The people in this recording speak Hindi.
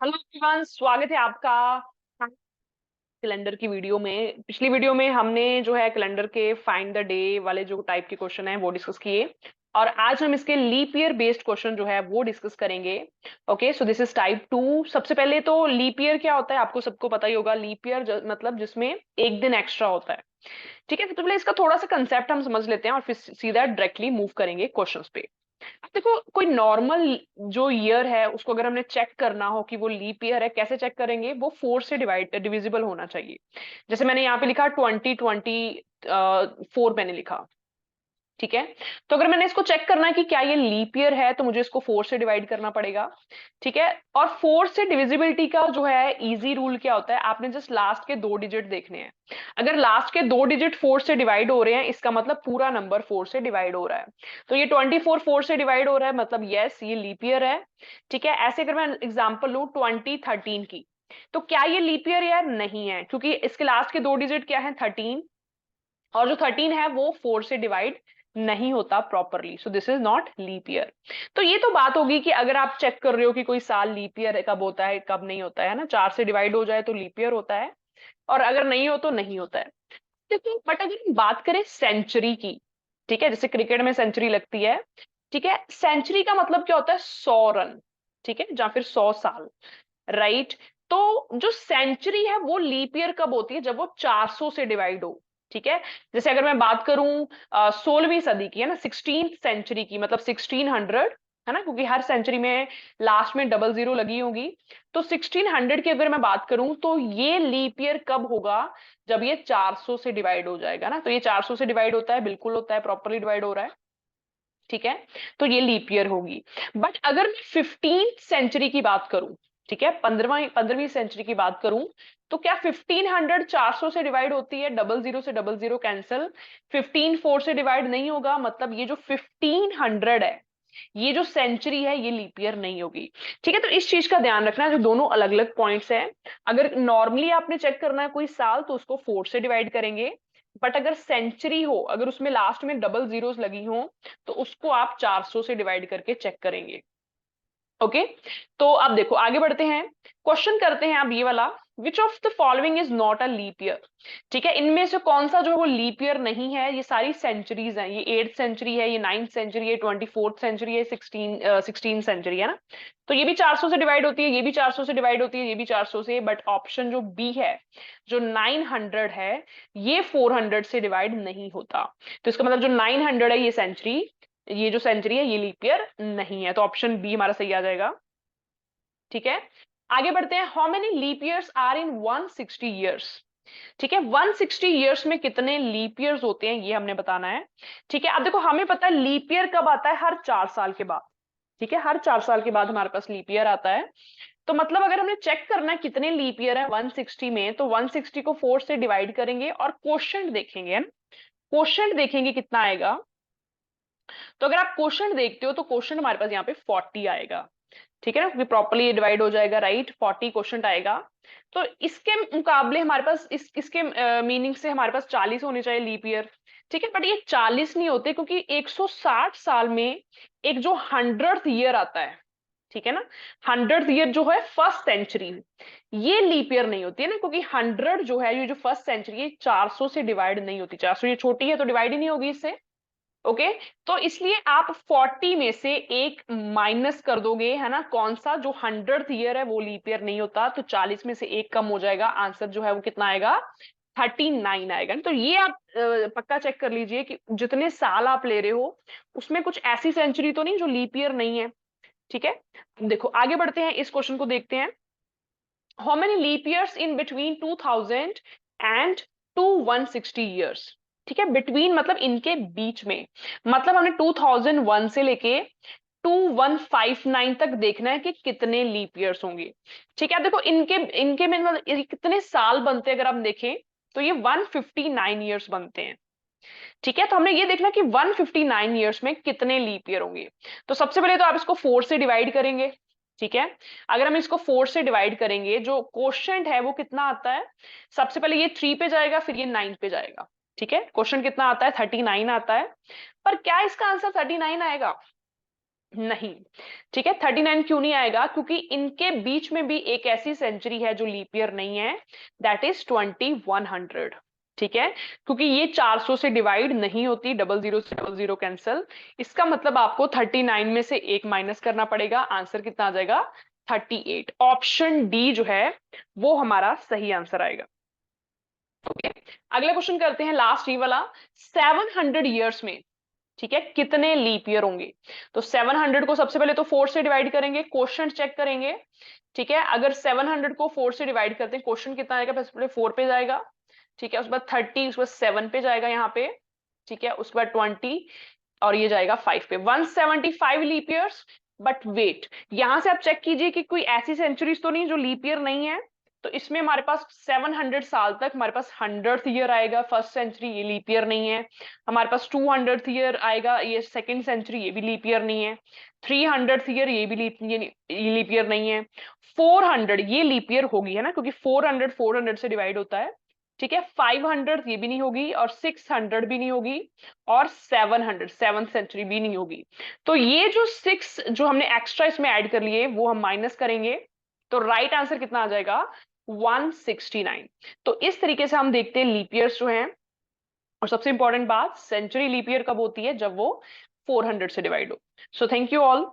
हेलो एवरीवन, स्वागत है आपका कैलेंडर की वीडियो में। पिछली वीडियो में हमने जो है कैलेंडर के फाइंड द डे वाले जो टाइप के क्वेश्चन है वो डिस्कस किए, और आज हम इसके लीप ईयर बेस्ड क्वेश्चन जो है वो डिस्कस करेंगे। Okay, so this is type 2। सबसे पहले तो लीप ईयर क्या होता है आपको सबको पता ही होगा। लीप ईयर मतलब जिसमें एक दिन एक्स्ट्रा होता है। ठीक है, सबसे पहले इसका थोड़ा सा कंसेप्ट हम समझ लेते हैं और फिर सीधा डायरेक्टली मूव करेंगे क्वेश्चंस पे। अब देखो, कोई नॉर्मल जो ईयर है उसको अगर हमने चेक करना हो कि वो लीप ईयर है, कैसे चेक करेंगे? वो 4 से डिविजिबल होना चाहिए। जैसे मैंने यहाँ पे लिखा 2024 मैंने लिखा। ठीक है, तो अगर मैंने इसको चेक करना है कि क्या ये लीप ईयर है तो मुझे इसको 4 से डिवाइड करना पड़ेगा। ठीक है, और 4 से डिविजिबिलिटी का जो है इजी रूल क्या होता है, आपने जस्ट लास्ट के 2 डिजिट देखने हैं। अगर लास्ट के 2 डिजिट 4 से डिवाइड हो रहे हैं, इसका मतलब पूरा नंबर 4 से डिवाइड हो रहा है। तो ये 24 4 से डिवाइड हो रहा है, मतलब यस ये लीप ईयर है। ठीक है, ऐसे अगर मैं एग्जाम्पल लू 2013 की, तो क्या ये लीप ईयर यार? नहीं है, क्योंकि इसके लास्ट के 2 डिजिट क्या है? 13, और जो 13 है वो 4 से डिवाइड नहीं होता properly, so this is not leap year. तो ये तो बात होगी कि अगर आप चेक कर रहे हो कि कोई साल लीप ईयर कब होता है कब नहीं होता है ना, 4 से डिवाइड हो जाए तो लीप ईयर होता है, और अगर नहीं हो तो नहीं होता है। देखो, बट अगर हम बात करें सेंचुरी की, ठीक है, जैसे क्रिकेट में सेंचुरी लगती है। ठीक है, सेंचुरी का मतलब क्या होता है? 100 रन। ठीक है, या फिर 100 साल, राइट। तो जो सेंचुरी है वो लीप ईयर कब होती है? जब वो 400 से डिवाइड हो। ठीक है, जैसे अगर मैं बात करूं 16वीं सदी की, है ना, 16th सेंचुरी की, मतलब 1600, है ना, क्योंकि हर सेंचुरी में लास्ट में डबल जीरो लगी होगी। तो 1600 की अगर मैं बात करूं तो ये लीप ईयर कब होगा? जब ये 400 से डिवाइड हो जाएगा ना, तो ये 400 से डिवाइड होता है, बिल्कुल होता है, प्रॉपरली डिवाइड हो रहा है। ठीक है, तो ये लीप ईयर होगी। बट अगर मैं 15th सेंचुरी की बात करूं, ठीक है, 15वीं सेंचुरी की बात करूं, तो क्या 1500 400 से डिवाइड होती है? डबल जीरो से डबल जीरो कैंसिल, 15 4 से डिवाइड नहीं होगा, मतलब ये जो 1500 है, ये जो सेंचुरी है, ये लीप ईयर नहीं होगी। ठीक है, तो इस चीज का ध्यान रखना, जो दोनों अलग अलग पॉइंट्स हैं। अगर नॉर्मली आपने चेक करना है कोई साल, तो उसको 4 से डिवाइड करेंगे। बट अगर सेंचुरी हो, अगर उसमें लास्ट में डबल जीरोस लगी हो, तो उसको आप 400 से डिवाइड करके चेक करेंगे। ओके, तो अब देखो आगे बढ़ते हैं, क्वेश्चन करते हैं अब ये वाला। Which of the following is not a leap year? ठीक है, इनमें से कौन सा जो है वो लीप ईयर नहीं है? ये सारी सेंचुरीज हैं, ये 8th सेंचुरी है, ये 9th सेंचुरी है, 24th सेंचुरी है, 16 सेंचुरी है ना। तो ये भी 400 से डिवाइड होती है, ये भी 400 से डिवाइड होती है, ये भी 400 से, बट ऑप्शन जो बी है, जो 900 है, ये 400 से डिवाइड नहीं होता। तो इसका मतलब जो 900 है, ये जो सेंचुरी है, ये लीप ईयर नहीं है, तो ऑप्शन बी हमारा सही आ जाएगा। ठीक है, आगे बढ़ते हैं। How many leap years are in 160 years? ठीक है, 160 ईयर्स में कितने लीप ईयर्स होते हैं, ये हमने बताना है। ठीक है, अब देखो हमें पता है लीप ईयर कब आता है? हर 4 साल के बाद। ठीक है, हर 4 साल के बाद हमारे पास लीप ईयर आता है। तो मतलब अगर हमने चेक करना है कितने लीप ईयर है 160 में, तो 160 को 4 से डिवाइड करेंगे और क्वोशंट देखेंगे, है ना। क्वोशंट देखेंगे कितना आएगा। तो अगर आप क्वोशंट देखते हो तो क्वोशंट हमारे पास यहाँ पे 40 आएगा। ठीक है ना, क्योंकि प्रॉपर्ली डिवाइड हो जाएगा, राइट, 40 क्वोशंट आएगा। तो इसके मुकाबले हमारे पास इसके मीनिंग से हमारे पास 40 होने चाहिए लीप ईयर। ठीक है, बट ये 40 नहीं होते, क्योंकि 160 साल में एक जो 100th ईयर आता है, ठीक है ना, 100th ईयर जो है फर्स्ट सेंचुरी, ये लीप ईयर नहीं होती है ना, क्योंकि 100 जो है, ये जो फर्स्ट सेंचुरी है, 400 से डिवाइड नहीं होती। 400 ये छोटी है तो डिवाइड ही नहीं होगी इससे। ओके, तो इसलिए आप 40 में से एक माइनस कर दोगे, है ना, कौन सा? जो 100th ईयर है वो लीप ईयर नहीं होता, तो 40 में से एक कम हो जाएगा, आंसर जो है वो कितना आएगा? 39 आएगा। तो ये आप पक्का चेक कर लीजिए कि जितने साल आप ले रहे हो उसमें कुछ ऐसी सेंचुरी तो नहीं जो लीप ईयर नहीं है। ठीक है, देखो आगे बढ़ते हैं, इस क्वेश्चन को देखते हैं। How many leap years in between 2000 and two 160 years? ठीक है, बिटवीन मतलब इनके बीच में, मतलब हमने 2001 से लेके 2159 तक देखना है कि कितने लीप ईयर्स होंगे। ठीक है, देखो इनके इनके में मतलब ये कितने साल बनते हैं, अगर हम देखें तो ये 159 ईयर्स बनते हैं। ठीक है, तो हमने ये देखना कि 159 ईयर्स में कितने लीप ईयर होंगे। तो सबसे पहले तो आप इसको 4 से डिवाइड करेंगे। ठीक है, अगर हम इसको 4 से डिवाइड करेंगे, जो क्वोशंट है वो कितना आता है? सबसे पहले ये 3 पे जाएगा, फिर ये 9 पे जाएगा। ठीक है, क्वोशंट कितना आता है? 39 आता है। पर क्या इसका आंसर 39 आएगा? नहीं, ठीक है। 39 क्यों नहीं आएगा? क्योंकि इनके बीच में भी एक ऐसी सेंचुरी है जो लीप ईयर नहीं है, दैट इज 2100। ठीक है, क्योंकि ये 400 से डिवाइड नहीं होती, डबल जीरो से डबल जीरो कैंसिल। इसका मतलब आपको 39 में से एक माइनस करना पड़ेगा। आंसर कितना आ जाएगा? 38। ऑप्शन डी जो है वो हमारा सही आंसर आएगा। ओके, अगला क्वेश्चन करते हैं, लास्ट ये वाला। 700 ईयर्स में, ठीक है, कितने लीप ईयर होंगे? तो 700 को सबसे पहले तो 4 से डिवाइड करेंगे, क्वेश्चन चेक करेंगे। ठीक है, अगर 700 को 4 से डिवाइड करते हैं, क्वेश्चन कितना आएगा? पहले 4 पे जाएगा, ठीक है, उसके बाद 30, उसके बाद 7 पे जाएगा यहाँ पे, ठीक है, उसके बाद 20, और ये जाएगा 5 पे। 175 लीप ईयर्स। बट वेट, यहां से आप चेक कीजिए कि कोई ऐसी सेंचुरीज तो नहीं जो लीप ईयर नहीं है। तो इसमें हमारे पास 700 साल तक हमारे पास 100th ईयर आएगा, फर्स्ट सेंचुरी, ये लीप ईयर नहीं है। हमारे पास 200th ईयर आएगा, ये सेकंड सेंचुरी, ये भी लीप ईयर नहीं है। 300th ईयर, ये भी लीप ईयर नहीं है। 400, ये लीप ईयर होगी, है ना, क्योंकि 400 से डिवाइड होता है। ठीक है, 500 ये भी नहीं होगी, और 600 भी नहीं होगी, और 700 7th सेंचुरी भी नहीं होगी। तो ये जो 6 जो हमने एक्स्ट्रा इसमें ऐड कर लिए वो हम माइनस करेंगे। तो राइट आंसर कितना आ जाएगा? 169। तो इस तरीके से हम देखते हैं लीप ईयर्स जो हैं। और सबसे इंपॉर्टेंट बात, सेंचुरी लीप ईयर कब होती है? जब वो 400 से डिवाइड हो। So thank you all.